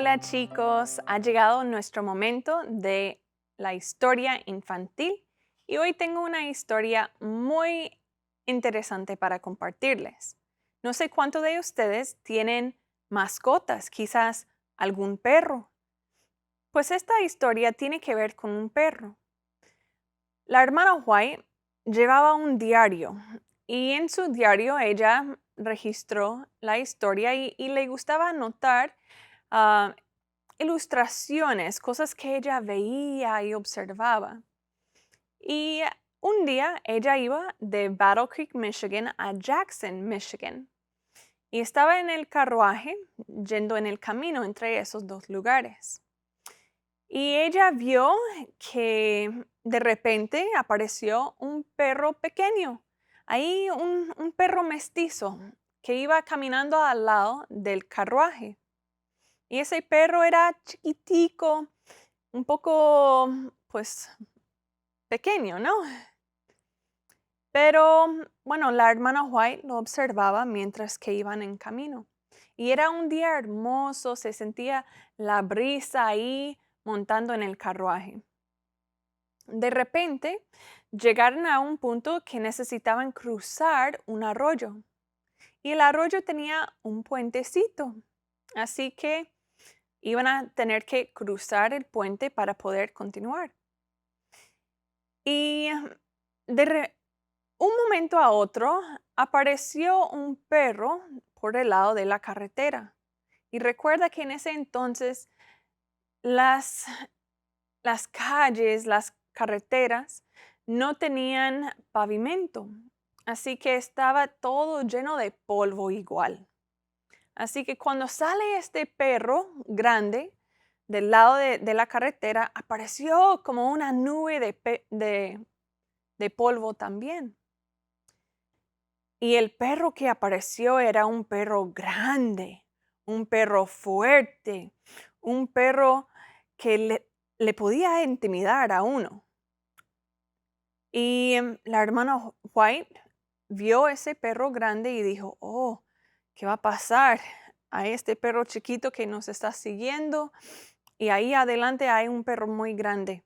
Hola chicos, ha llegado nuestro momento de la historia infantil y hoy tengo una historia muy interesante para compartirles. No sé cuántos de ustedes tienen mascotas, quizás algún perro. Pues esta historia tiene que ver con un perro. La hermana White llevaba un diario y en su diario ella registró la historia y le gustaba anotar ah, ilustraciones, cosas que ella veía y observaba. Y un día ella iba de Battle Creek, Michigan a Jackson, Michigan. Y estaba en el carruaje yendo en el camino entre esos dos lugares. Y ella vio que de repente apareció un perro pequeño, ahí un perro mestizo que iba caminando al lado del carruaje. Y ese perro era chiquitico, un poco, pues, pequeño, ¿no? Pero, bueno, la hermana White lo observaba mientras que iban en camino. Y era un día hermoso, se sentía la brisa ahí montando en el carruaje. De repente, llegaron a un punto que necesitaban cruzar un arroyo. Y el arroyo tenía un puentecito. Así que iban a tener que cruzar el puente para poder continuar. Y un momento a otro apareció un perro por el lado de la carretera. Y recuerda que en ese entonces las, las calles, las carreteras no tenían pavimento. Así que estaba todo lleno de polvo igual. Así que cuando sale este perro grande del lado de la carretera, apareció como una nube de polvo también. Y el perro que apareció era un perro grande, un perro fuerte, un perro que le podía intimidar a uno. Y la hermana White vio ese perro grande y dijo, oh, ¿qué va a pasar a este perro chiquito que nos está siguiendo? Y ahí adelante hay un perro muy grande.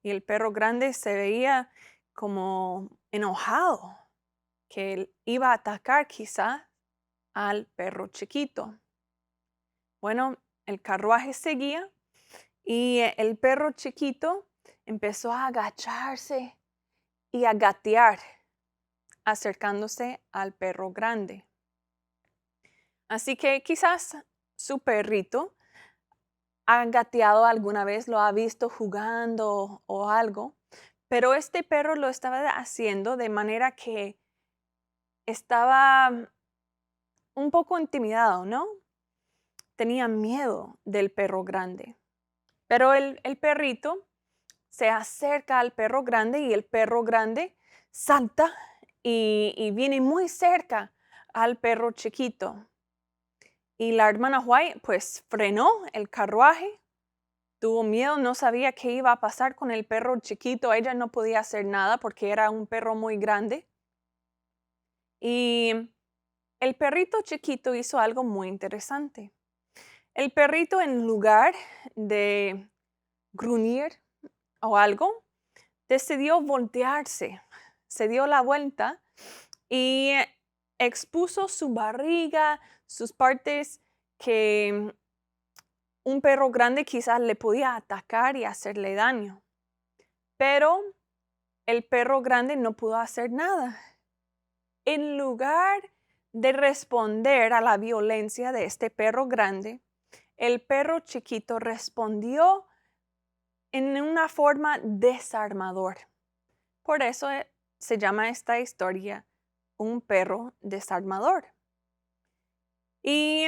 Y el perro grande se veía como enojado, que él iba a atacar quizá al perro chiquito. Bueno, el carruaje seguía y el perro chiquito empezó a agacharse y a gatear, acercándose al perro grande. Así que quizás su perrito ha gateado alguna vez, lo ha visto jugando o algo, pero este perro lo estaba haciendo de manera que estaba un poco intimidado, ¿no? Tenía miedo del perro grande. Pero el perrito se acerca al perro grande y el perro grande salta y viene muy cerca al perro chiquito. Y la hermana White pues frenó el carruaje, tuvo miedo, no sabía qué iba a pasar con el perro chiquito. Ella no podía hacer nada porque era un perro muy grande. Y el perrito chiquito hizo algo muy interesante. El perrito, en lugar de gruñir o algo, decidió voltearse. Se dio la vuelta y expuso su barriga, sus partes que un perro grande quizás le podía atacar y hacerle daño. Pero el perro grande no pudo hacer nada. En lugar de responder a la violencia de este perro grande, el perro chiquito respondió en una forma desarmador. Por eso se llama esta historia un perro desarmador. Y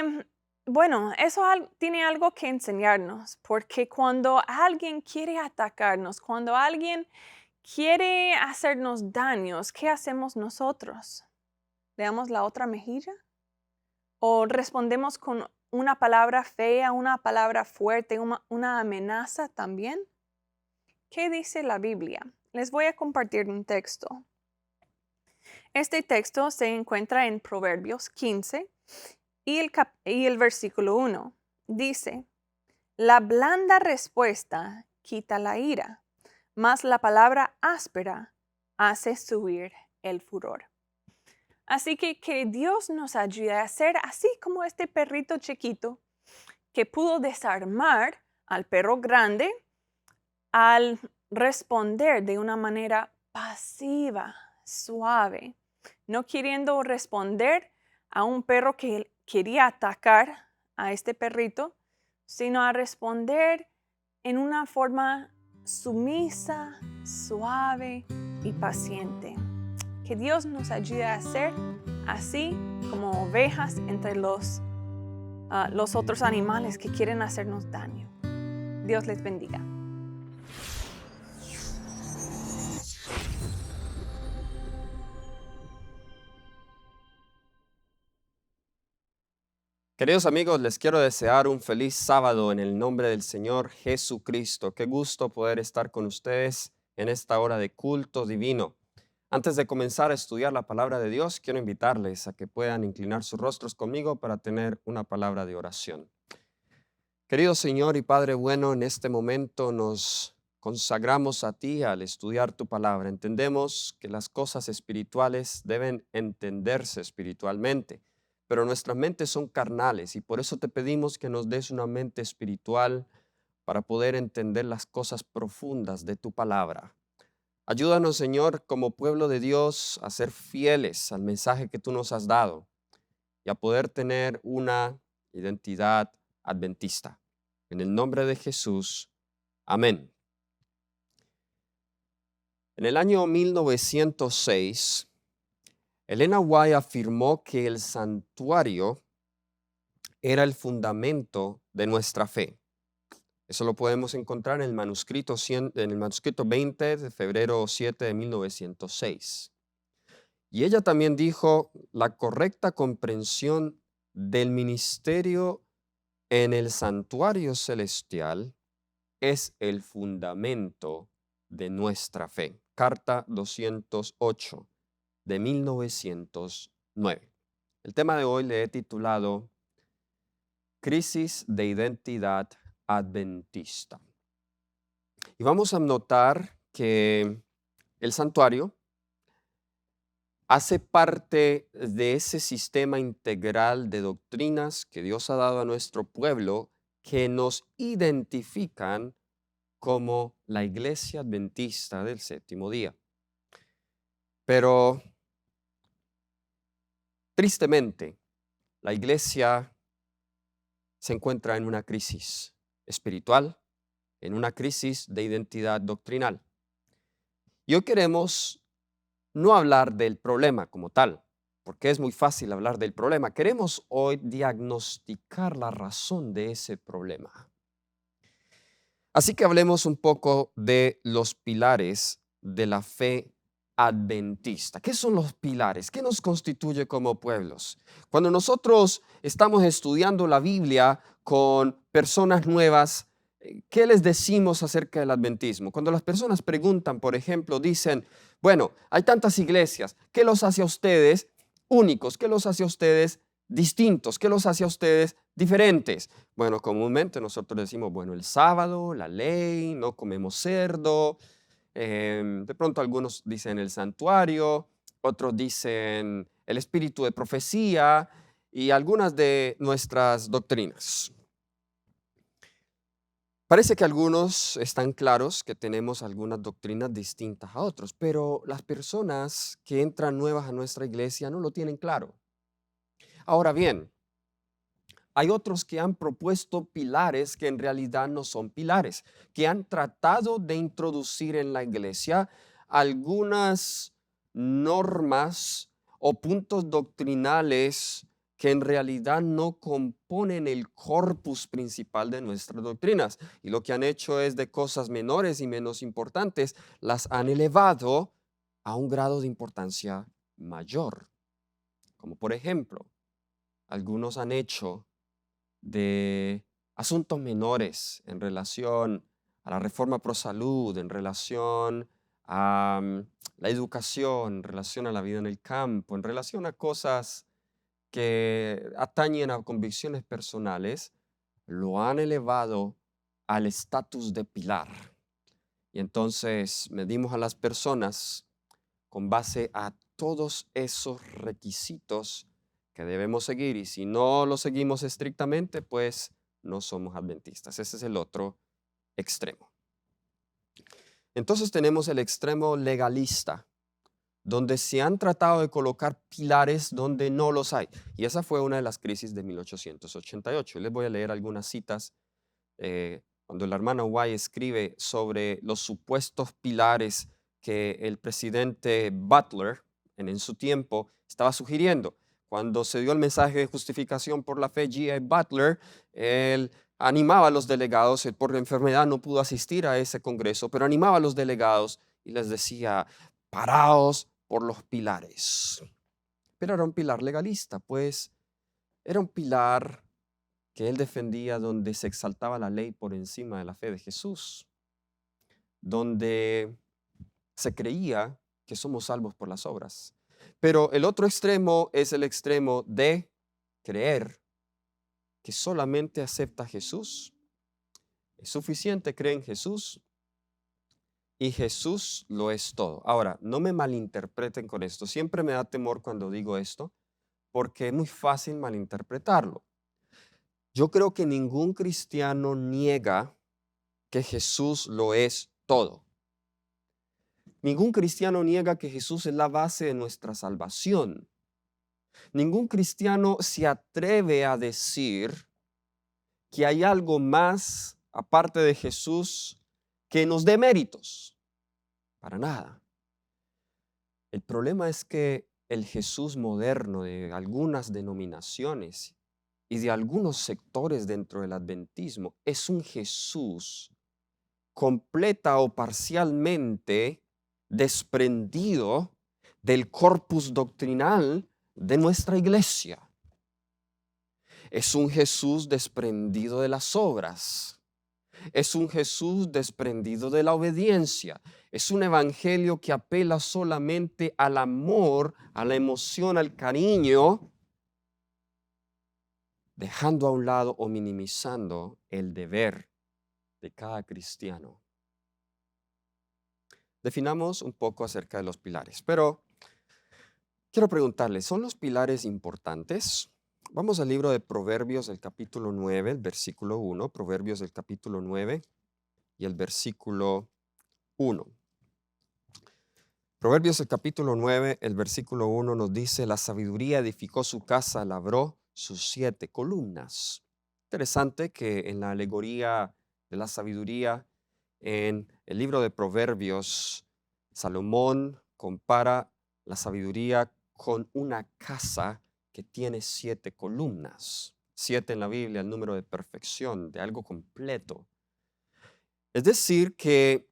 bueno, eso tiene algo que enseñarnos, porque cuando alguien quiere atacarnos, cuando alguien quiere hacernos daños, ¿qué hacemos nosotros? ¿Le damos la otra mejilla? ¿O respondemos con una palabra fea, una palabra fuerte, una amenaza también? ¿Qué dice la Biblia? Les voy a compartir un texto. Este texto se encuentra en Proverbios 15 y el versículo 1. Dice, La blanda respuesta quita la ira, mas la palabra áspera hace subir el furor. Así que Dios nos ayude a ser así como este perrito chiquito que pudo desarmar al perro grande al responder de una manera pasiva, suave, no queriendo responder a un perro que quería atacar a este perrito, sino a responder en una forma sumisa, suave y paciente. Que Dios nos ayude a ser así como ovejas entre los otros animales que quieren hacernos daño. Dios les bendiga. Queridos amigos, les quiero desear un feliz sábado en el nombre del Señor Jesucristo. Qué gusto poder estar con ustedes en esta hora de culto divino. Antes de comenzar a estudiar la palabra de Dios, quiero invitarles a que puedan inclinar sus rostros conmigo para tener una palabra de oración. Querido Señor y Padre bueno, en este momento nos consagramos a ti al estudiar tu palabra. Entendemos que las cosas espirituales deben entenderse espiritualmente, pero nuestras mentes son carnales y por eso te pedimos que nos des una mente espiritual para poder entender las cosas profundas de tu palabra. Ayúdanos, Señor, como pueblo de Dios, a ser fieles al mensaje que tú nos has dado y a poder tener una identidad adventista. En el nombre de Jesús, amén. En el año 1906, Elena White afirmó que el santuario era el fundamento de nuestra fe. Eso lo podemos encontrar en el manuscrito 20 de febrero 7 de 1906. Y ella también dijo, la correcta comprensión del ministerio en el santuario celestial es el fundamento de nuestra fe. Carta 208 de 1909. El tema de hoy le he titulado Crisis de identidad adventista. Y vamos a notar que el santuario hace parte de ese sistema integral de doctrinas que Dios ha dado a nuestro pueblo que nos identifican como la Iglesia Adventista del Séptimo Día. Pero, tristemente, la Iglesia se encuentra en una crisis espiritual, en una crisis de identidad doctrinal. Y hoy queremos no hablar del problema como tal, porque es muy fácil hablar del problema. Queremos hoy diagnosticar la razón de ese problema. Así que hablemos un poco de los pilares de la fe adventista. ¿Qué son los pilares? ¿Qué nos constituye como pueblos? Cuando nosotros estamos estudiando la Biblia con personas nuevas, ¿qué les decimos acerca del adventismo? Cuando las personas preguntan, por ejemplo, dicen, bueno, hay tantas iglesias, ¿qué los hace a ustedes únicos? ¿Qué los hace a ustedes distintos? ¿Qué los hace a ustedes diferentes? Bueno, comúnmente nosotros decimos, bueno, el sábado, la ley, no comemos cerdo. De pronto algunos dicen el santuario, otros dicen el espíritu de profecía y algunas de nuestras doctrinas. Parece que algunos están claros que tenemos algunas doctrinas distintas a otros, pero las personas que entran nuevas a nuestra iglesia no lo tienen claro. Ahora bien, hay otros que han propuesto pilares que en realidad no son pilares, que han tratado de introducir en la iglesia algunas normas o puntos doctrinales que en realidad no componen el corpus principal de nuestras doctrinas. Y lo que han hecho es de cosas menores y menos importantes, las han elevado a un grado de importancia mayor. Como por ejemplo, algunos han hecho de asuntos menores en relación a la reforma pro salud, en relación a la educación, en relación a la vida en el campo, en relación a cosas que atañen a convicciones personales, lo han elevado al estatus de pilar. Y entonces medimos a las personas con base a todos esos requisitos que debemos seguir. Y si no los seguimos estrictamente, pues no somos adventistas. Ese es el otro extremo. Entonces tenemos el extremo legalista, donde se han tratado de colocar pilares donde no los hay. Y esa fue una de las crisis de 1888. Les voy a leer algunas citas. Cuando la hermana White escribe sobre los supuestos pilares que el presidente Butler en su tiempo estaba sugiriendo. Cuando se dio el mensaje de justificación por la fe, G.A. Butler, él animaba a los delegados, él por la enfermedad no pudo asistir a ese congreso, pero animaba a los delegados y les decía, paraos por los pilares. Pero era un pilar legalista, pues era un pilar que él defendía donde se exaltaba la ley por encima de la fe de Jesús, donde se creía que somos salvos por las obras. Pero el otro extremo es el extremo de creer que solamente acepta a Jesús, es suficiente, cree en Jesús y Jesús lo es todo. Ahora, no me malinterpreten con esto. Siempre me da temor cuando digo esto, porque es muy fácil malinterpretarlo. Yo creo que ningún cristiano niega que Jesús lo es todo. Ningún cristiano niega que Jesús es la base de nuestra salvación. Ningún cristiano se atreve a decir que hay algo más aparte de Jesús que nos dé méritos. Para nada. El problema es que el Jesús moderno de algunas denominaciones y de algunos sectores dentro del adventismo es un Jesús completa o parcialmente desprendido del corpus doctrinal de nuestra iglesia. Es un Jesús desprendido de las obras. Es un Jesús desprendido de la obediencia. Es un evangelio que apela solamente al amor, a la emoción, al cariño, dejando a un lado o minimizando el deber de cada cristiano. Definamos un poco acerca de los pilares, pero quiero preguntarles, ¿son los pilares importantes? Vamos al libro de Proverbios, el capítulo 9, el versículo 1, Proverbios del capítulo 9 y el versículo 1. Proverbios el capítulo 9, el versículo 1 nos dice, la sabiduría edificó su casa, labró sus 7 columnas. Interesante que en la alegoría de la sabiduría, en el libro de Proverbios, Salomón compara la sabiduría con una casa que tiene 7 columnas. 7 en la Biblia, el número de perfección, de algo completo. Es decir, que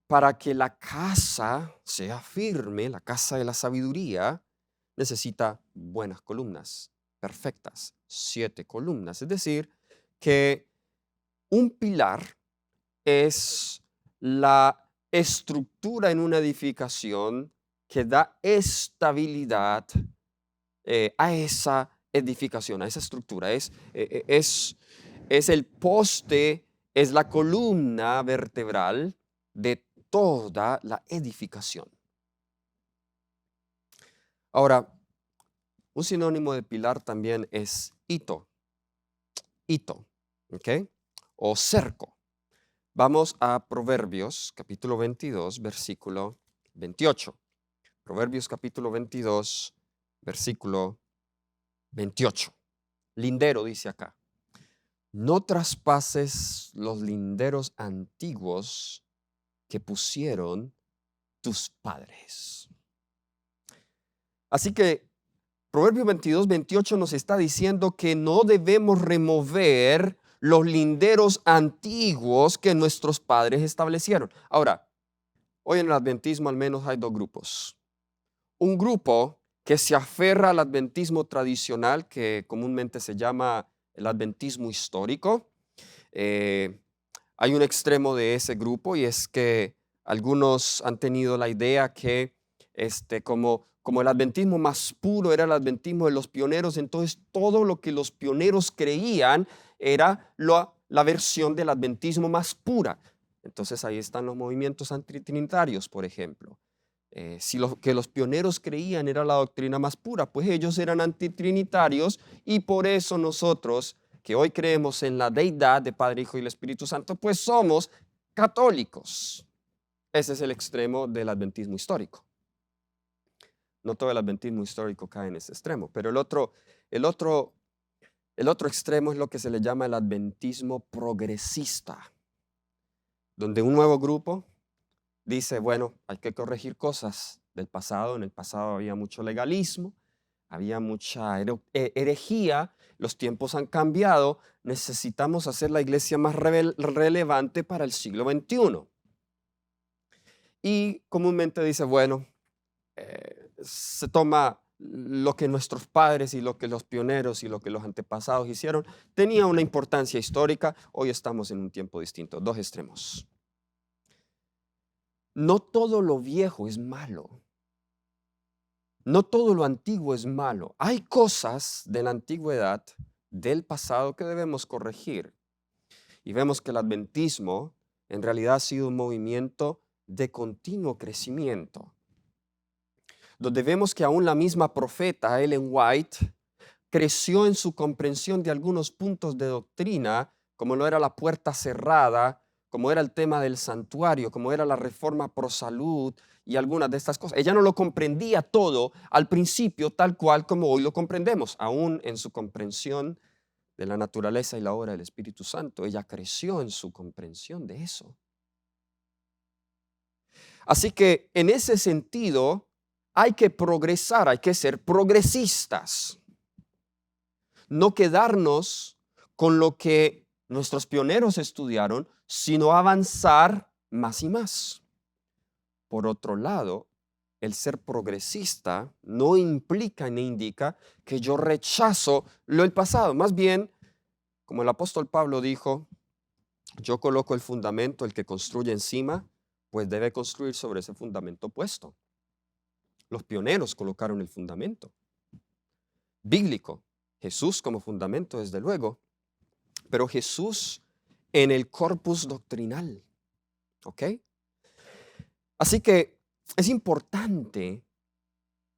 para que la casa sea firme, la casa de la sabiduría, necesita buenas columnas, perfectas, 7 columnas. Es decir, que un pilar es la estructura en una edificación que da estabilidad a esa edificación, a esa estructura. Es el poste, es la columna vertebral de toda la edificación. Ahora, un sinónimo de pilar también es hito, ¿ok? O cerco. Vamos a Proverbios capítulo 22, versículo 28. Proverbios capítulo 22, versículo 28. Lindero dice acá. No traspases los linderos antiguos que pusieron tus padres. Así que Proverbios 22, 28 nos está diciendo que no debemos remover los linderos antiguos que nuestros padres establecieron. Ahora, hoy en el adventismo al menos hay 2 grupos. Un grupo que se aferra al adventismo tradicional, que comúnmente se llama el adventismo histórico. Hay un extremo de ese grupo y es que algunos han tenido la idea que como el adventismo más puro era el adventismo de los pioneros, entonces todo lo que los pioneros creían era la la versión del adventismo más pura. Entonces ahí están los movimientos antitrinitarios, por ejemplo. Si lo que los pioneros creían era la doctrina más pura, pues ellos eran antitrinitarios y por eso nosotros, que hoy creemos en la deidad de Padre, Hijo y el Espíritu Santo, pues somos católicos. Ese es el extremo del adventismo histórico. No todo el adventismo histórico cae en ese extremo, pero el otro extremo es lo que se le llama el adventismo progresista, donde un nuevo grupo dice, bueno, hay que corregir cosas del pasado. En el pasado había mucho legalismo, había mucha herejía, los tiempos han cambiado, necesitamos hacer la iglesia más relevante para el siglo XXI. Y comúnmente dice, bueno, se toma lo que nuestros padres y lo que los pioneros y lo que los antepasados hicieron, tenía una importancia histórica, hoy estamos en un tiempo distinto, dos extremos. No todo lo viejo es malo. No todo lo antiguo es malo. Hay cosas de la antigüedad, del pasado, que debemos corregir. Y vemos que el adventismo en realidad ha sido un movimiento de continuo crecimiento, donde vemos que aún la misma profeta Ellen White creció en su comprensión de algunos puntos de doctrina, como lo era la puerta cerrada, como era el tema del santuario, como era la reforma pro salud y algunas de estas cosas. Ella no lo comprendía todo al principio tal cual como hoy lo comprendemos, aún en su comprensión de la naturaleza y la obra del Espíritu Santo. Ella creció en su comprensión de eso. Así que en ese sentido hay que progresar, hay que ser progresistas. No quedarnos con lo que nuestros pioneros estudiaron, sino avanzar más y más. Por otro lado, el ser progresista no implica ni indica que yo rechazo lo del pasado. Más bien, como el apóstol Pablo dijo, yo coloco el fundamento, el que construye encima, pues debe construir sobre ese fundamento puesto. Los pioneros colocaron el fundamento bíblico. Jesús como fundamento, desde luego, pero Jesús en el corpus doctrinal, ¿ok? Así que es importante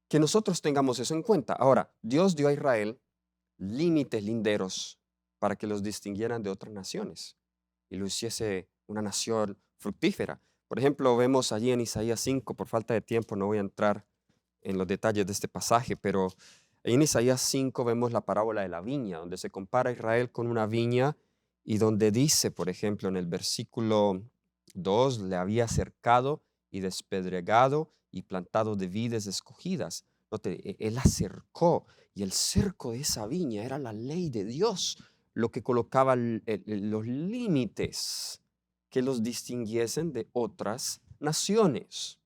que nosotros tengamos eso en cuenta. Ahora, Dios dio a Israel límites linderos para que los distinguieran de otras naciones y lo hiciese una nación fructífera. Por ejemplo, vemos allí en Isaías 5, por falta de tiempo no voy a entrar en los detalles de este pasaje, pero en Isaías 5 vemos la parábola de la viña, donde se compara a Israel con una viña y donde dice, por ejemplo, en el versículo 2, le había cercado y despedregado y plantado de vides escogidas. Note, él acercó y el cerco de esa viña era la ley de Dios, lo que colocaba los límites que los distinguiesen de otras naciones.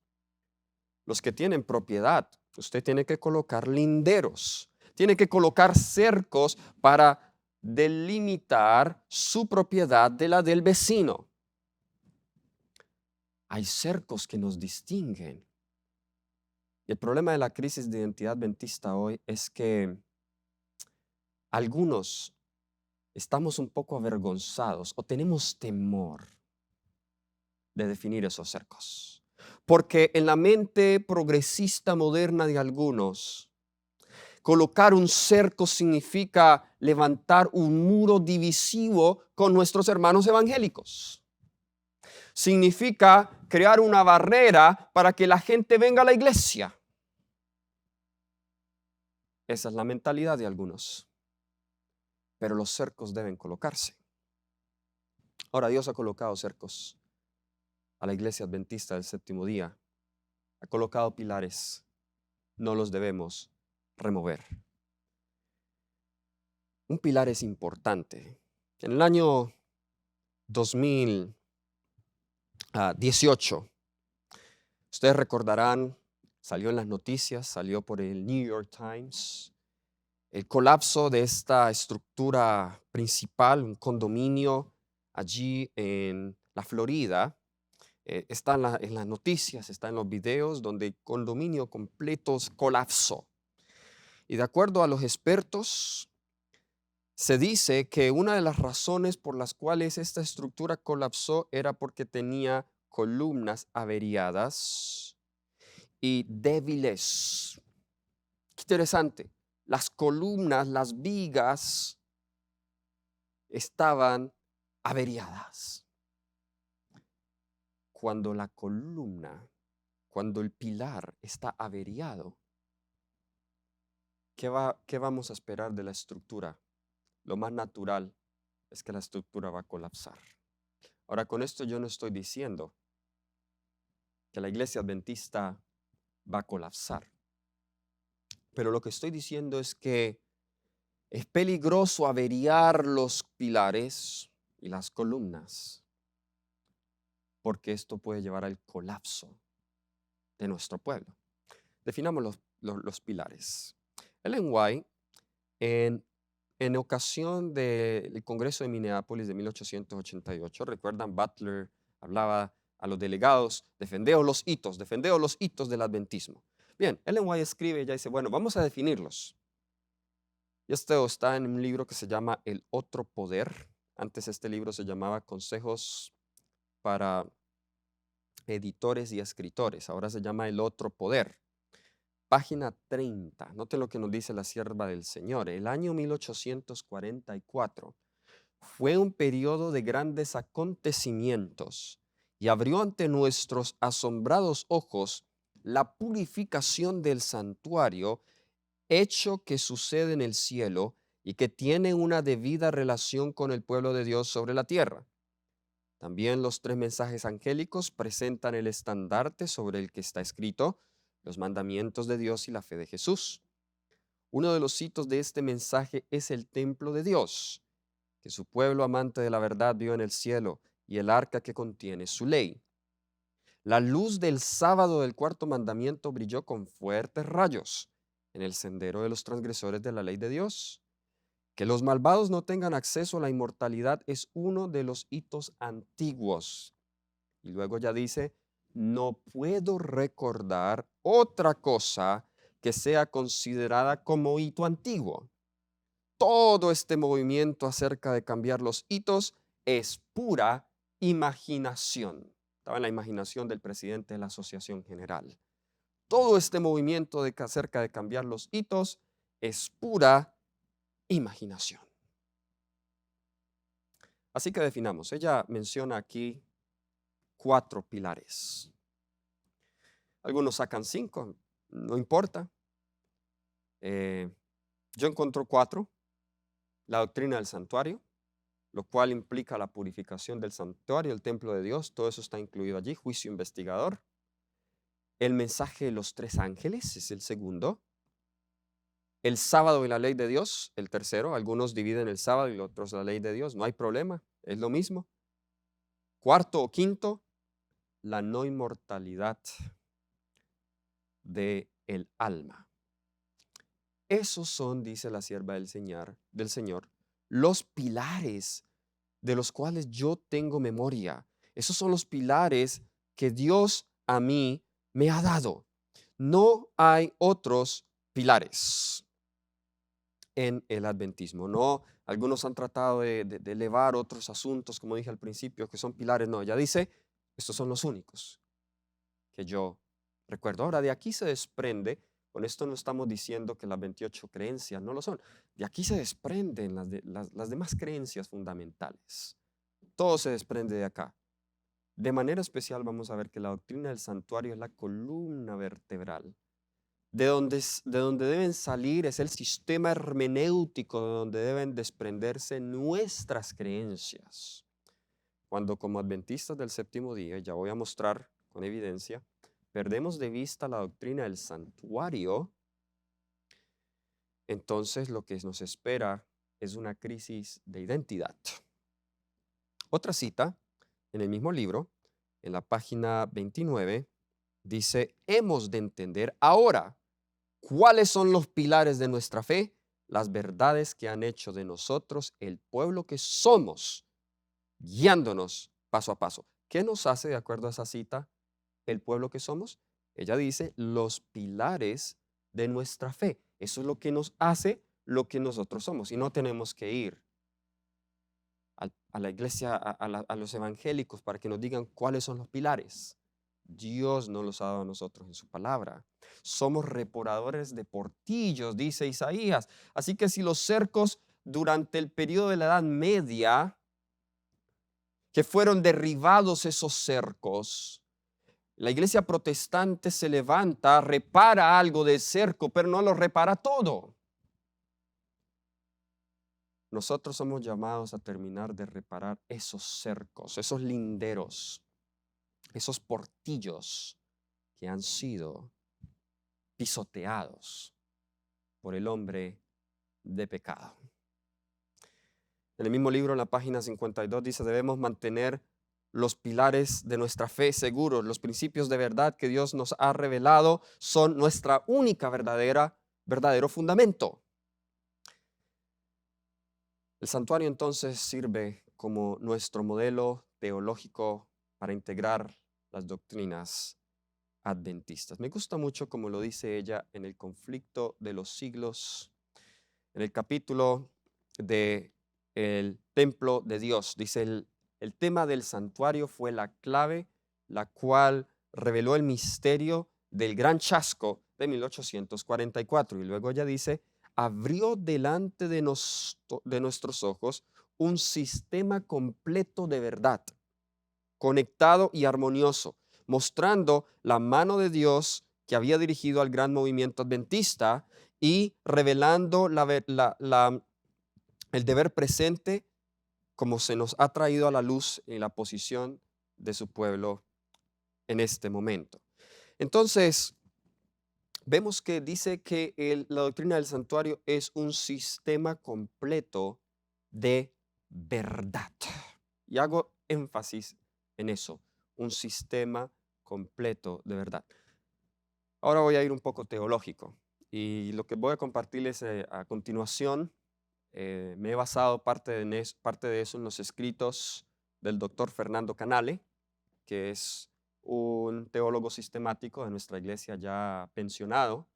Los que tienen propiedad, usted tiene que colocar linderos, tiene que colocar cercos para delimitar su propiedad de la del vecino. Hay cercos que nos distinguen. Y el problema de la crisis de identidad adventista hoy es que algunos estamos un poco avergonzados o tenemos temor de definir esos cercos. Porque en la mente progresista moderna de algunos, colocar un cerco significa levantar un muro divisivo con nuestros hermanos evangélicos. Significa crear una barrera para que la gente venga a la iglesia. Esa es la mentalidad de algunos. Pero los cercos deben colocarse. Ahora, Dios ha colocado cercos a la iglesia adventista del séptimo día. Ha colocado pilares. No los debemos remover. Un pilar es importante. En el año 2018, ustedes recordarán, salió en las noticias, salió por el New York Times, el colapso de esta estructura principal, un condominio allí en la Florida. Está en las noticias, está en los videos donde el condominio completo colapsó. Y de acuerdo a los expertos, Se dice que una de las razones por las cuales esta estructura colapsó era porque tenía columnas averiadas y débiles. Qué interesante. Las columnas, las vigas estaban averiadas. Cuando la columna, cuando el pilar está averiado, ¿qué vamos a esperar de la estructura? Lo más natural es que la estructura va a colapsar. Ahora, con esto yo no estoy diciendo que la iglesia adventista va a colapsar, pero lo que estoy diciendo es que es peligroso averiar los pilares y las columnas, porque esto puede llevar al colapso de nuestro pueblo. Definamos los pilares. Ellen White, en ocasión del Congreso de Minneapolis de 1888, recuerdan, Butler hablaba a los delegados: defendeos los hitos del adventismo. Bien, Ellen White escribe, ella dice, bueno, vamos a definirlos. Y esto está en un libro que se llama El Otro Poder. Antes este libro se llamaba Consejos para Editores y Escritores. Ahora se llama El Otro Poder. Página 30. Noten lo que nos dice la sierva del Señor. El año 1844 fue un periodo de grandes acontecimientos y abrió ante nuestros asombrados ojos la purificación del santuario, hecho que sucede en el cielo y que tiene una debida relación con el pueblo de Dios sobre la tierra. También los 3 mensajes angélicos presentan el estandarte sobre el que está escrito: los mandamientos de Dios y la fe de Jesús. Uno de los hitos de este mensaje es el templo de Dios, que su pueblo amante de la verdad vio en el cielo, y el arca que contiene su ley. La luz del sábado del 4º mandamiento brilló con fuertes rayos en el sendero de los transgresores de la ley de Dios. Que los malvados no tengan acceso a la inmortalidad es uno de los hitos antiguos. Y luego ya dice: no puedo recordar otra cosa que sea considerada como hito antiguo. Todo este movimiento acerca de cambiar los hitos es pura imaginación. Estaba en la imaginación del presidente de la Asociación General. Todo este movimiento acerca de cambiar los hitos es pura imaginación. Así que definamos. Ella menciona aquí 4 pilares. Algunos sacan 5, no importa. Yo encuentro 4. La doctrina del santuario, lo cual implica la purificación del santuario, el templo de Dios, todo eso está incluido allí. Juicio investigador. El mensaje de los 3 ángeles es el segundo. El sábado y la ley de Dios, el tercero. Algunos dividen el sábado y los otros la ley de Dios. No hay problema, es lo mismo. 4º o 5º, la no inmortalidad del alma. Esos son, dice la sierva del Señor, los pilares de los cuales yo tengo memoria. Esos son los pilares que Dios a mí me ha dado. No hay otros pilares en el adventismo. No, algunos han tratado de elevar otros asuntos, como dije al principio, que son pilares. No, ya dice, estos son los únicos que yo recuerdo. Ahora, de aquí se desprende, con esto no estamos diciendo que las 28 creencias no lo son. De aquí se desprenden las demás creencias fundamentales. Todo se desprende de acá. De manera especial vamos a ver que la doctrina del santuario es la columna vertebral. De donde deben salir es el sistema hermenéutico, de donde deben desprenderse nuestras creencias. Cuando como adventistas del 7º día, ya voy a mostrar con evidencia, perdemos de vista la doctrina del santuario, entonces lo que nos espera es una crisis de identidad. Otra cita en el mismo libro, en la página 29, dice: hemos de entender ahora cuáles son los pilares de nuestra fe, las verdades que han hecho de nosotros el pueblo que somos, guiándonos paso a paso. ¿Qué nos hace, de acuerdo a esa cita, el pueblo que somos? Ella dice: los pilares de nuestra fe. Eso es lo que nos hace lo que nosotros somos. Y no tenemos que ir a la iglesia, a los evangélicos para que nos digan cuáles son los pilares. Dios nos los ha dado a nosotros en su palabra. Somos reparadores de portillos, dice Isaías. Así que si los cercos durante el periodo de la Edad Media, que fueron derribados esos cercos, la iglesia protestante se levanta, repara algo del cerco, pero no lo repara todo. Nosotros somos llamados a terminar de reparar esos cercos, esos linderos, esos portillos que han sido pisoteados por el hombre de pecado. En el mismo libro, en la página 52, dice: debemos mantener los pilares de nuestra fe seguros. Los principios de verdad que Dios nos ha revelado son nuestra única verdadero fundamento. El santuario entonces sirve como nuestro modelo teológico para integrar las doctrinas adventistas. Me gusta mucho como lo dice ella en El conflicto de los siglos, en el capítulo de el templo de Dios. Dice: el tema del santuario fue la clave, la cual reveló el misterio del gran chasco de 1844. Y luego ella dice: abrió delante de nuestros ojos un sistema completo de verdad, conectado y armonioso, mostrando la mano de Dios que había dirigido al gran movimiento adventista y revelando el deber presente como se nos ha traído a la luz en la posición de su pueblo en este momento. Entonces, vemos que dice que la doctrina del santuario es un sistema completo de verdad. Y hago énfasis en eso, un sistema completo de verdad. Ahora voy a ir un poco teológico y lo que voy a compartirles a continuación, me he basado parte de eso en los escritos del doctor Fernando Canale, que es un teólogo sistemático de nuestra iglesia ya pensionado.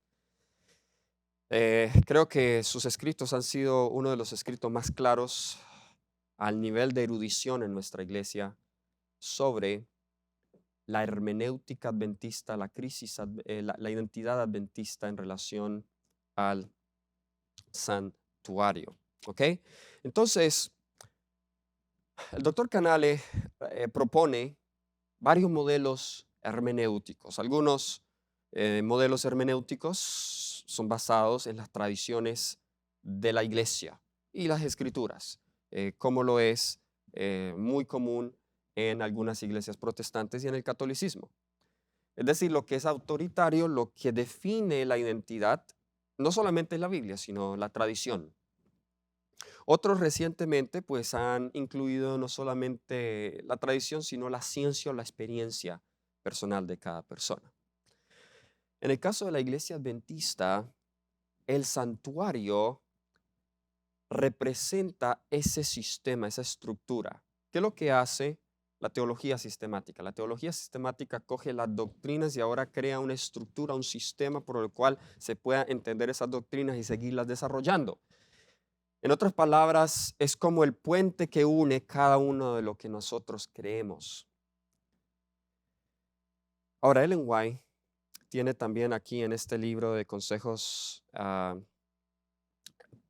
Creo que sus escritos han sido uno de los escritos más claros al nivel de erudición en nuestra iglesia sobre la hermenéutica adventista, la crisis, la identidad adventista en relación al santuario. ¿Ok? Entonces, el doctor Canale propone varios modelos hermenéuticos. Algunos modelos hermenéuticos son basados en las tradiciones de la iglesia y las escrituras, como lo es muy común en algunas iglesias protestantes y en el catolicismo. Es decir, lo que es autoritario, lo que define la identidad, no solamente es la Biblia, sino la tradición. Otros recientemente pues han incluido no solamente la tradición, sino la ciencia o la experiencia personal de cada persona. En el caso de la iglesia adventista, el santuario representa ese sistema, esa estructura. ¿Qué es lo que hace la teología sistemática? La teología sistemática coge las doctrinas y ahora crea una estructura, un sistema por el cual se pueda entender esas doctrinas y seguirlas desarrollando. En otras palabras, es como el puente que une cada uno de lo que nosotros creemos. Ahora, Ellen White tiene también aquí en este libro de consejos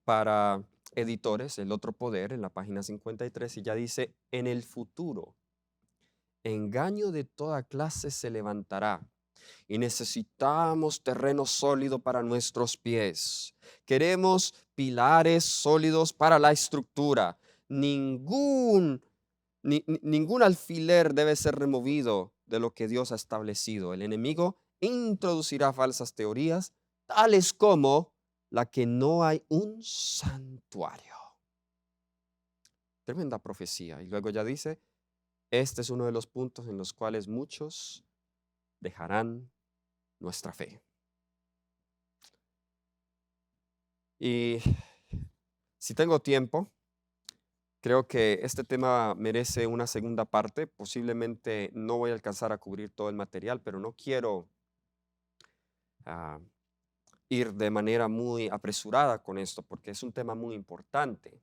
para editores, El otro poder, en la página 53, y ya dice: en el futuro, engaño de toda clase se levantará y necesitamos terreno sólido para nuestros pies. Queremos pilares sólidos para la estructura. Ningún alfiler debe ser removido de lo que Dios ha establecido. El enemigo introducirá falsas teorías, tales como la que no hay un santuario. Tremenda profecía. Y luego ya dice: este es uno de los puntos en los cuales muchos dejarán nuestra fe. Y si tengo tiempo, creo que este tema merece una segunda parte. Posiblemente no voy a alcanzar a cubrir todo el material, pero no quiero ir de manera muy apresurada con esto porque es un tema muy importante.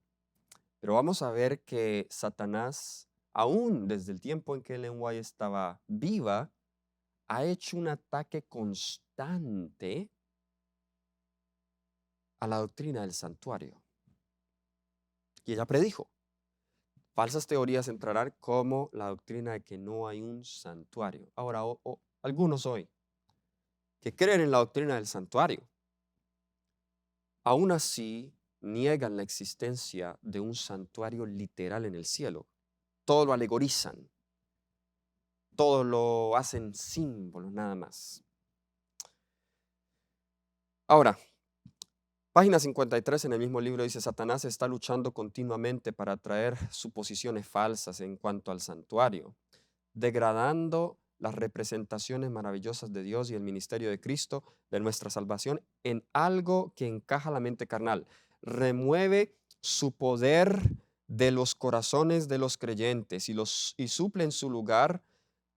Pero vamos a ver que Satanás, aún desde el tiempo en que Ellen White estaba viva, ha hecho un ataque constante a la doctrina del santuario. Y ella predijo, falsas teorías entrarán como la doctrina de que no hay un santuario. Ahora, algunos hoy que creen en la doctrina del santuario, aún así niegan la existencia de un santuario literal en el cielo. Todo lo alegorizan, todo lo hacen símbolos nada más. Ahora, página 53 en el mismo libro dice, Satanás está luchando continuamente para traer suposiciones falsas en cuanto al santuario, degradando las representaciones maravillosas de Dios y el ministerio de Cristo, de nuestra salvación, en algo que encaja a la mente carnal. Remueve su poder de los corazones de los creyentes y suple en su lugar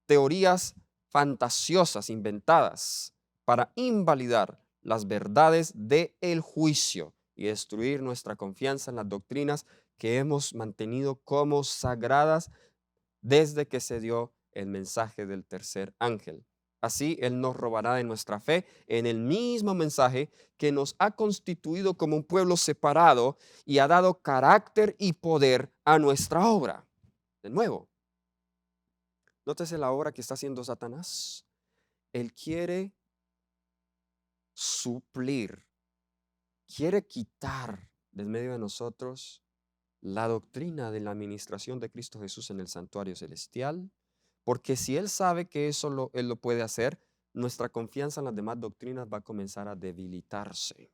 teorías fantasiosas inventadas para invalidar las verdades del juicio y destruir nuestra confianza en las doctrinas que hemos mantenido como sagradas desde que se dio el mensaje del tercer ángel. Así Él nos robará de nuestra fe en el mismo mensaje que nos ha constituido como un pueblo separado y ha dado carácter y poder a nuestra obra. De nuevo, nótese la obra que está haciendo Satanás. Él quiere suplir, quiere quitar de medio de nosotros la doctrina de la administración de Cristo Jesús en el santuario celestial, porque si Él sabe que Él lo puede hacer, nuestra confianza en las demás doctrinas va a comenzar a debilitarse.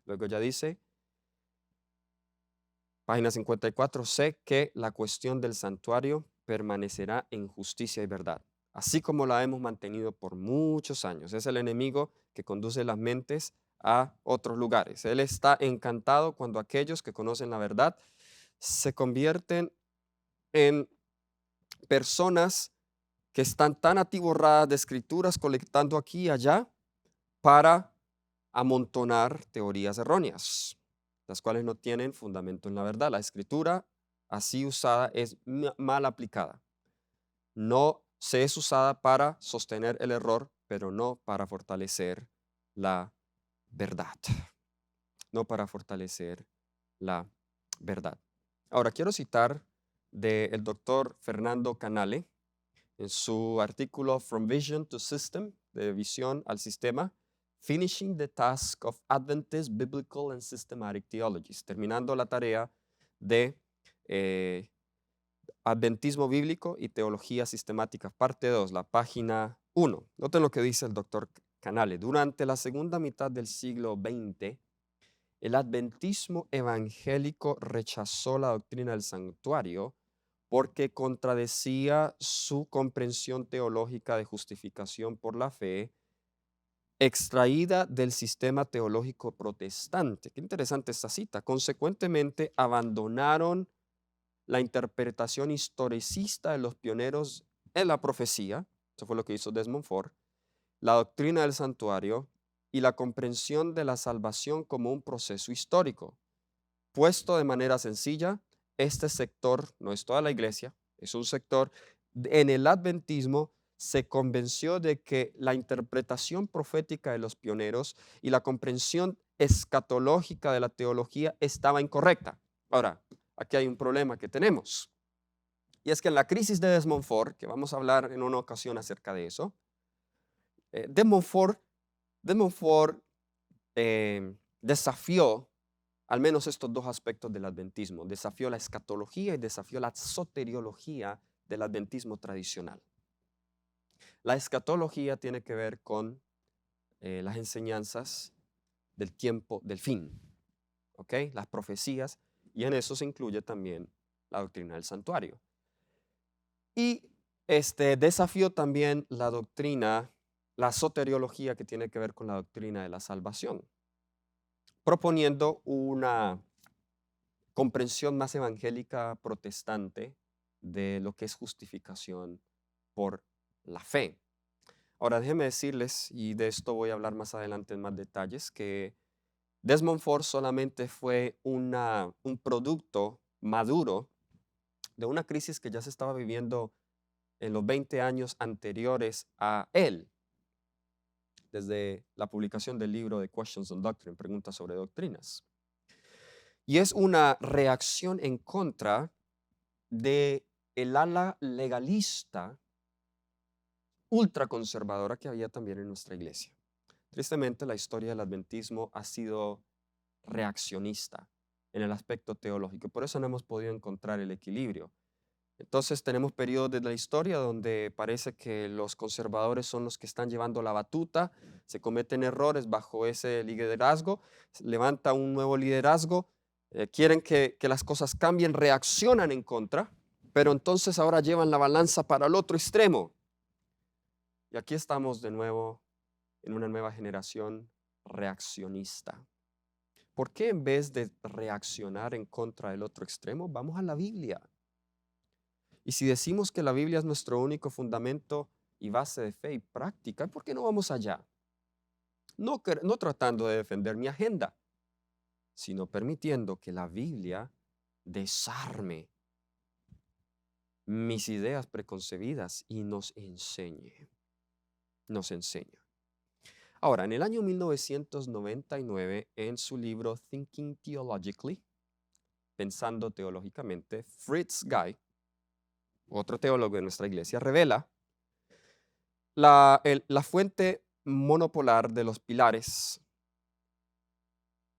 Luego ya dice, página 54, sé que la cuestión del santuario permanecerá en justicia y verdad, así como la hemos mantenido por muchos años. Es el enemigo que conduce las mentes a otros lugares. Él está encantado cuando aquellos que conocen la verdad se convierten en personas que están tan atiborradas de escrituras colectando aquí y allá para amontonar teorías erróneas, las cuales no tienen fundamento en la verdad. La escritura así usada es mal aplicada. No se es usada para sostener el error, pero no para fortalecer la verdad. No para fortalecer la verdad. Ahora quiero citar del doctor Fernando Canale en su artículo From Vision to System, de visión al sistema, Finishing the Task of Adventist Biblical and Systematic Theologies, terminando la tarea de Adventismo Bíblico y Teología Sistemática, parte 2, la página 1. Noten lo que dice el doctor Canale. Durante la segunda mitad del siglo XX, el adventismo evangélico rechazó la doctrina del santuario porque contradecía su comprensión teológica de justificación por la fe extraída del sistema teológico protestante. Qué interesante esta cita. Consecuentemente, abandonaron la interpretación historicista de los pioneros en la profecía, eso fue lo que hizo Desmond Ford, la doctrina del santuario y la comprensión de la salvación como un proceso histórico. Puesto de manera sencilla, este sector, no es toda la iglesia, es un sector, en el adventismo se convenció de que la interpretación profética de los pioneros y la comprensión escatológica de la teología estaba incorrecta. Ahora, aquí hay un problema que tenemos, y es que en la crisis de Desmond Ford, que vamos a hablar en una ocasión acerca de eso, Desmond Ford desafió al menos estos dos aspectos del adventismo. Desafió la escatología y desafió la soteriología del adventismo tradicional. La escatología tiene que ver con las enseñanzas del tiempo del fin, ¿ok? Las profecías, y en eso se incluye también la doctrina del santuario. Y desafió también la doctrina, la soteriología que tiene que ver con la doctrina de la salvación, proponiendo una comprensión más evangélica protestante de lo que es justificación por la fe. Ahora déjenme decirles, y de esto voy a hablar más adelante en más detalles, que Desmond Ford solamente fue un producto maduro de una crisis que ya se estaba viviendo en los 20 años anteriores a él, desde la publicación del libro de Questions on Doctrine, Preguntas sobre Doctrinas. Y es una reacción en contra de el ala legalista ultraconservadora que había también en nuestra iglesia. Tristemente, la historia del adventismo ha sido reaccionista en el aspecto teológico. Por eso no hemos podido encontrar el equilibrio. Entonces tenemos periodos de la historia donde parece que los conservadores son los que están llevando la batuta, se cometen errores bajo ese liderazgo, se levanta un nuevo liderazgo, quieren que las cosas cambien, reaccionan en contra, pero entonces ahora llevan la balanza para el otro extremo. Y aquí estamos de nuevo en una nueva generación reaccionista. ¿Por qué en vez de reaccionar en contra del otro extremo, vamos a la Biblia? Y si decimos que la Biblia es nuestro único fundamento y base de fe y práctica, ¿por qué no vamos allá? No tratando de defender mi agenda, sino permitiendo que la Biblia desarme mis ideas preconcebidas y nos enseñe. Nos enseña. Ahora, en el año 1999, en su libro Thinking Theologically, Pensando Teológicamente, Fritz Guy, otro teólogo de nuestra iglesia, revela la fuente monopolar de los pilares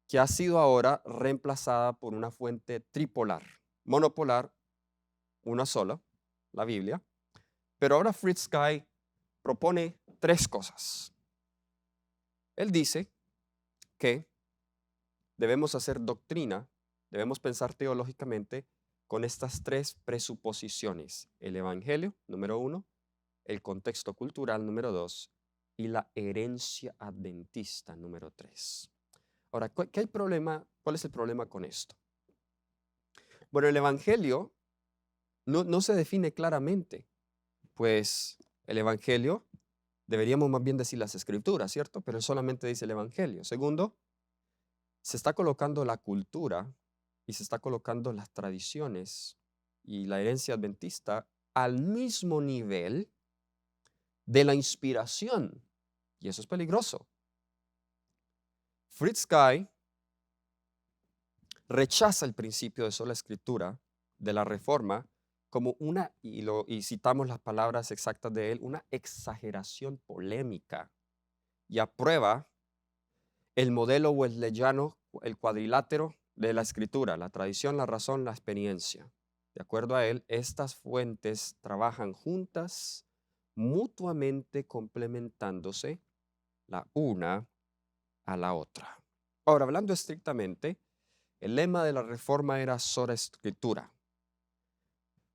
que ha sido ahora reemplazada por una fuente tripolar. Monopolar, una sola, la Biblia, pero ahora Fritz Guy propone tres cosas. Él dice que debemos hacer doctrina, debemos pensar teológicamente con estas tres presuposiciones: el evangelio, número 1, el contexto cultural, número 2, y la herencia adventista, número 3. Ahora, ¿cuál es el problema con esto? Bueno, el evangelio no se define claramente, pues el evangelio, deberíamos más bien decir las escrituras, ¿cierto? Pero él solamente dice el evangelio. Segundo, se está colocando la cultura y se está colocando las tradiciones y la herencia adventista al mismo nivel de la inspiración, y eso es peligroso. Fritz Guy rechaza el principio de sola escritura de la Reforma como y citamos las palabras exactas de él, una exageración polémica, y aprueba el modelo wesleyano, el cuadrilátero de la escritura: la tradición, la razón, la experiencia. De acuerdo a él, estas fuentes trabajan juntas, mutuamente complementándose la una a la otra. Ahora, hablando estrictamente, el lema de la Reforma era sola escritura.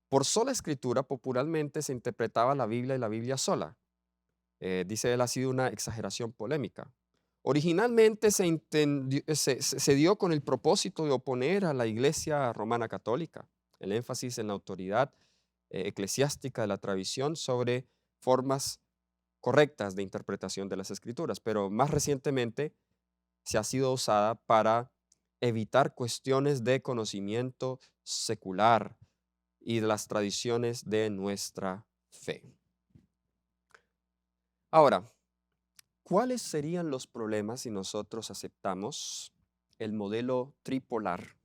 Por sola escritura, popularmente se interpretaba la Biblia y la Biblia sola. Dice él, ha sido una exageración polémica. Originalmente se dio con el propósito de oponer a la Iglesia Romana Católica, el énfasis en la autoridad eclesiástica de la tradición sobre formas correctas de interpretación de las Escrituras, pero más recientemente se ha sido usada para evitar cuestiones de conocimiento secular y de las tradiciones de nuestra fe. Ahora, ¿cuáles serían los problemas si nosotros aceptamos el modelo tripolar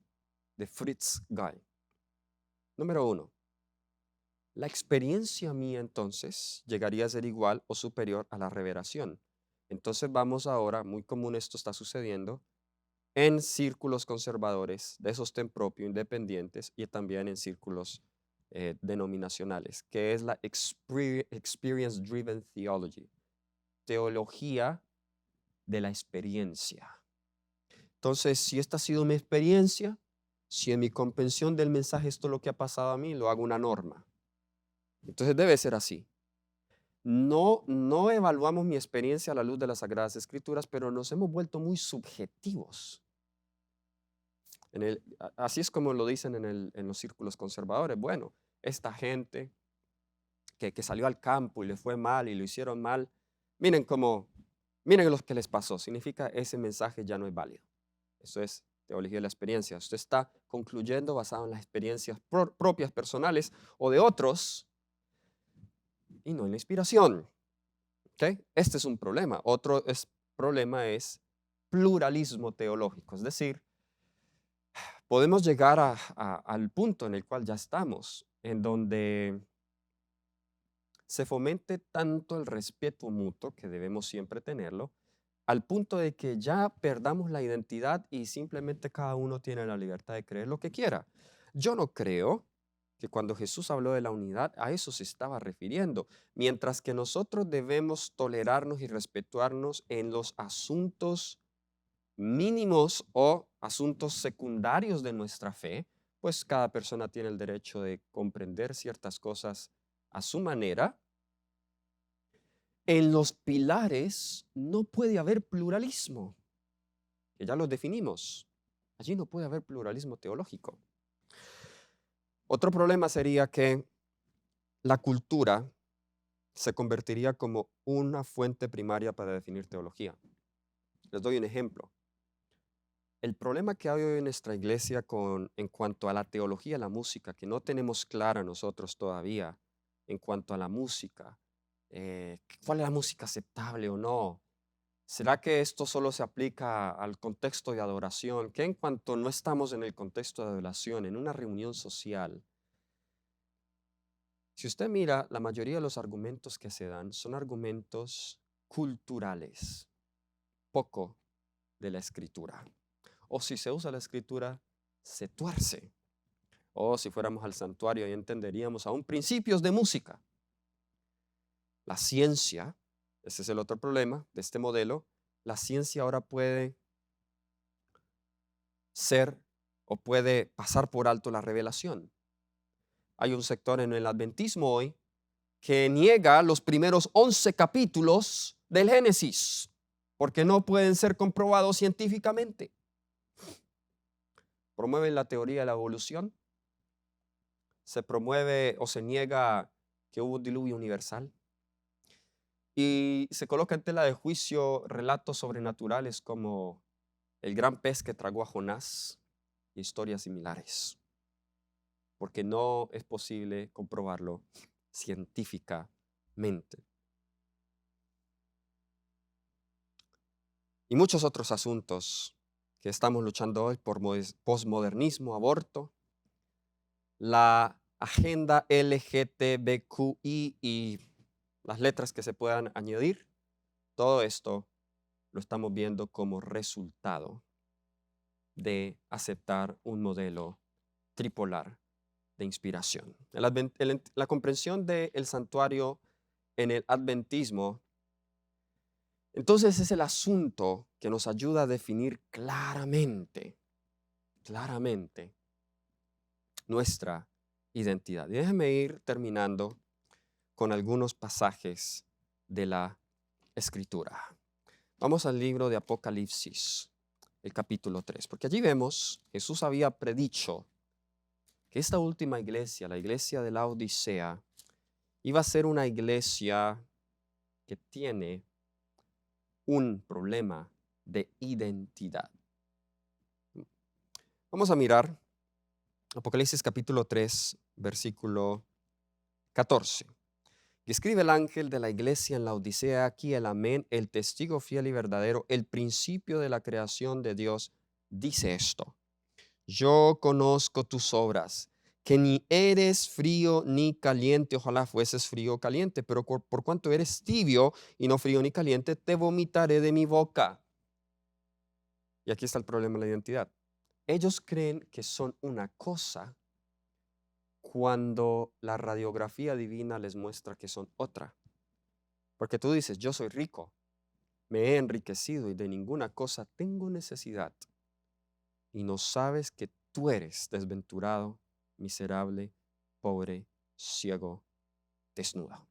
de Fritz Guy? Número 1, la experiencia mía entonces llegaría a ser igual o superior a la revelación. Entonces vamos ahora, muy común esto está sucediendo en círculos conservadores de sostén propio, independientes, y también en círculos denominacionales, que es la Experience-Driven Theology, teología de la experiencia. Entonces, si esta ha sido mi experiencia, si en mi comprensión del mensaje esto es lo que ha pasado a mí, lo hago una norma. Entonces debe ser así. No evaluamos mi experiencia a la luz de las Sagradas Escrituras, pero nos hemos vuelto muy subjetivos. Así es como lo dicen en los círculos conservadores. Bueno, esta gente que salió al campo y le fue mal y lo hicieron mal, miren lo que les pasó. Significa ese mensaje ya no es válido. Eso es teología de la experiencia. Usted está concluyendo basado en las experiencias propias, personales o de otros y no en la inspiración. ¿Ok? Este es un problema. Otro problema es pluralismo teológico. Es decir, podemos llegar al punto en el cual ya estamos, en donde se fomente tanto el respeto mutuo, que debemos siempre tenerlo, al punto de que ya perdamos la identidad y simplemente cada uno tiene la libertad de creer lo que quiera. Yo no creo que cuando Jesús habló de la unidad, a eso se estaba refiriendo, mientras que nosotros debemos tolerarnos y respetarnos en los asuntos mínimos o asuntos secundarios de nuestra fe, pues cada persona tiene el derecho de comprender ciertas cosas a su manera. En los pilares no puede haber pluralismo, que ya los definimos. Allí no puede haber pluralismo teológico. Otro problema sería que la cultura se convertiría como una fuente primaria para definir teología. Les doy un ejemplo. El problema que hay hoy en nuestra iglesia en cuanto a la teología de la música, que no tenemos clara nosotros todavía en cuanto a la música, cuál es la música aceptable o no. ¿Será que esto solo se aplica al contexto de adoración? Que en cuanto no estamos en el contexto de adoración, en una reunión social, si usted mira, la mayoría de los argumentos que se dan son argumentos culturales, poco de la escritura. O si se usa la escritura, se tuerce. O si fuéramos al santuario, ahí entenderíamos aún principios de música. La ciencia, ese es el otro problema de este modelo, la ciencia ahora puede ser o puede pasar por alto la revelación. Hay un sector en el adventismo hoy que niega los primeros 11 capítulos del Génesis porque no pueden ser comprobados científicamente. Promueven la teoría de la evolución. Se promueve o se niega que hubo un diluvio universal. Y se coloca en tela de juicio relatos sobrenaturales como el gran pez que tragó a Jonás y historias similares, porque no es posible comprobarlo científicamente. Y muchos otros asuntos que estamos luchando hoy por posmodernismo, aborto, la agenda LGTBQI y las letras que se puedan añadir, todo esto lo estamos viendo como resultado de aceptar un modelo tripolar de inspiración. La comprensión del santuario en el adventismo, entonces es el asunto que nos ayuda a definir claramente nuestra identidad. Y déjeme ir terminando con algunos pasajes de la Escritura. Vamos al libro de Apocalipsis, el capítulo 3, porque allí vemos, Jesús había predicho que esta última iglesia, la iglesia de la Odisea, iba a ser una iglesia que tiene un problema de identidad. Vamos a mirar Apocalipsis capítulo 3, versículo 14. Y escribe el ángel de la iglesia en la Odisea, aquí el amén, el testigo fiel y verdadero, el principio de la creación de Dios, dice esto: yo conozco tus obras, que ni eres frío ni caliente, ojalá fueses frío o caliente, pero por cuanto eres tibio y no frío ni caliente, te vomitaré de mi boca. Y aquí está el problema de la identidad. Ellos creen que son una cosa cuando la radiografía divina les muestra que son otra. Porque tú dices, yo soy rico, me he enriquecido y de ninguna cosa tengo necesidad. Y no sabes que tú eres desventurado, miserable, pobre, ciego, desnudo.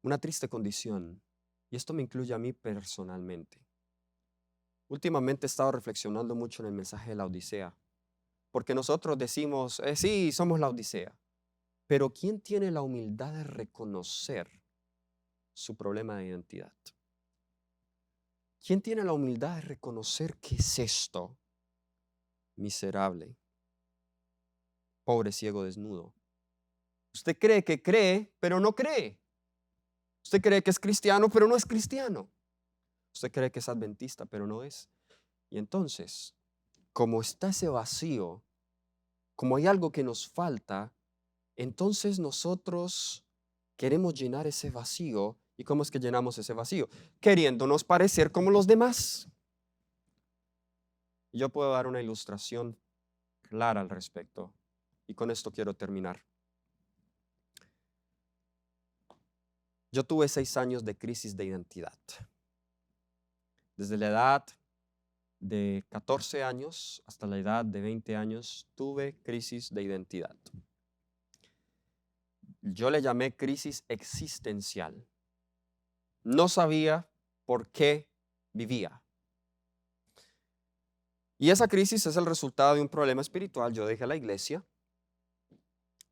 Una triste condición, y esto me incluye a mí personalmente. Últimamente he estado reflexionando mucho en el mensaje de la Odisea, porque nosotros decimos, sí, somos la Odisea, pero ¿quién tiene la humildad de reconocer su problema de identidad? ¿Quién tiene la humildad de reconocer qué es esto? Miserable, pobre ciego desnudo. Usted cree, pero no cree. Usted cree que es cristiano, pero no es cristiano. Usted cree que es adventista, pero no es. Y entonces, como está ese vacío, como hay algo que nos falta, entonces nosotros queremos llenar ese vacío. ¿Y cómo es que llenamos ese vacío? Queriéndonos parecer como los demás. Yo puedo dar una ilustración clara al respecto. Y con esto quiero terminar. Yo tuve 6 años de crisis de identidad. Desde la edad de 14 años hasta la edad de 20 años tuve crisis de identidad. Yo le llamé crisis existencial. No sabía por qué vivía. Y esa crisis es el resultado de un problema espiritual. Yo dejé la iglesia.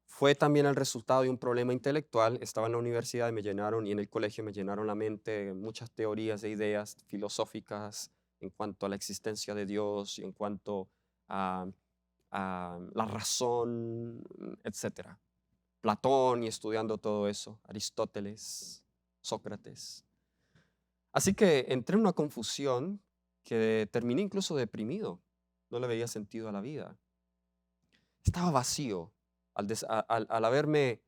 Fue también el resultado de un problema intelectual. Estaba en la universidad y en el colegio me llenaron la mente de muchas teorías e ideas filosóficas en cuanto a la existencia de Dios y en cuanto a la razón, etcétera. Platón y estudiando todo eso, Aristóteles, Sócrates. Así que entré en una confusión que terminé incluso deprimido. No le veía sentido a la vida. Estaba vacío. Al haberme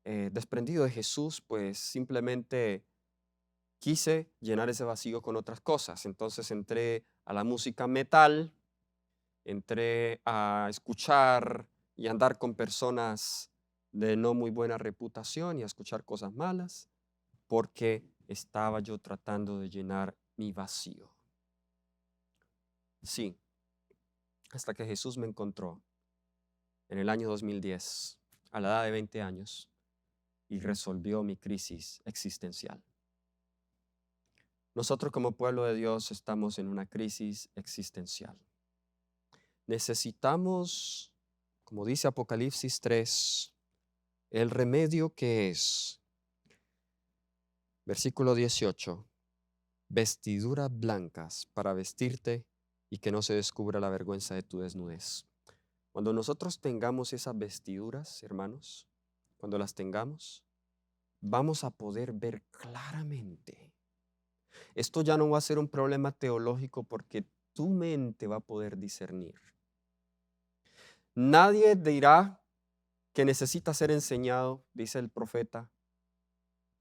desprendido de Jesús, pues simplemente quise llenar ese vacío con otras cosas. Entonces entré a la música metal, entré a escuchar y andar con personas de no muy buena reputación y a escuchar cosas malas, porque estaba yo tratando de llenar mi vacío. Sí, hasta que Jesús me encontró en el año 2010, a la edad de 20 años, y resolvió mi crisis existencial. Nosotros como pueblo de Dios estamos en una crisis existencial. Necesitamos, como dice Apocalipsis 3, el remedio que es, versículo 18, vestiduras blancas para vestirte y que no se descubra la vergüenza de tu desnudez. Cuando nosotros tengamos esas vestiduras, hermanos, cuando las tengamos, vamos a poder ver claramente. Esto ya no va a ser un problema teológico porque tu mente va a poder discernir. Nadie dirá que necesita ser enseñado, dice el profeta,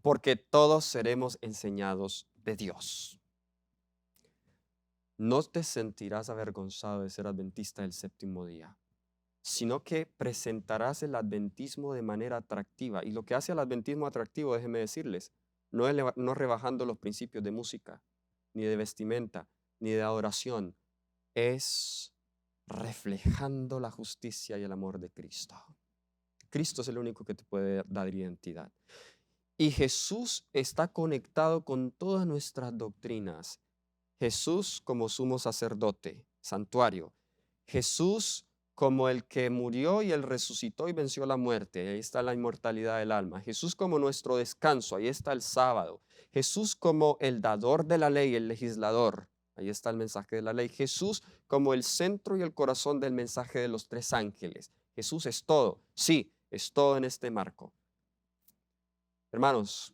porque todos seremos enseñados de Dios. No te sentirás avergonzado de ser adventista del séptimo día, sino que presentarás el adventismo de manera atractiva. Y lo que hace al adventismo atractivo, déjenme decirles, no rebajando los principios de música, ni de vestimenta, ni de adoración, es reflejando la justicia y el amor de Cristo. Cristo es el único que te puede dar identidad. Y Jesús está conectado con todas nuestras doctrinas. Jesús como sumo sacerdote, santuario. Jesús como el que murió y el resucitó y venció la muerte. Ahí está la inmortalidad del alma. Jesús como nuestro descanso. Ahí está el sábado. Jesús como el dador de la ley, el legislador. Ahí está el mensaje de la ley. Jesús como el centro y el corazón del mensaje de los 3 ángeles. Jesús es todo. Sí, es todo en este marco. Hermanos,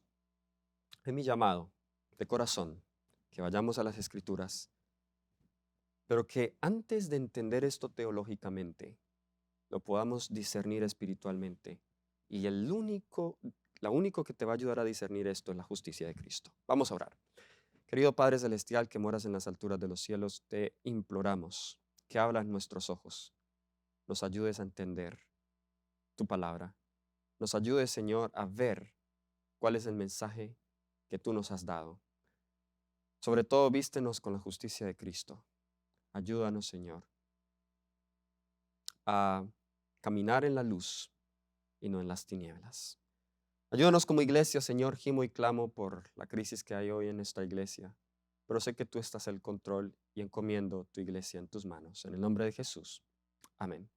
es mi llamado de corazón que vayamos a las Escrituras, pero que antes de entender esto teológicamente, lo podamos discernir espiritualmente. Y la único que te va a ayudar a discernir esto es la justicia de Cristo. Vamos a orar. Querido Padre Celestial que moras en las alturas de los cielos, te imploramos que abras nuestros ojos, nos ayudes a entender tu palabra, nos ayudes, Señor, a ver cuál es el mensaje que tú nos has dado. Sobre todo, vístenos con la justicia de Cristo. Ayúdanos, Señor, a caminar en la luz y no en las tinieblas. Ayúdanos como iglesia, Señor, gimo y clamo por la crisis que hay hoy en nuestra iglesia, pero sé que tú estás al control y encomiendo tu iglesia en tus manos. En el nombre de Jesús. Amén.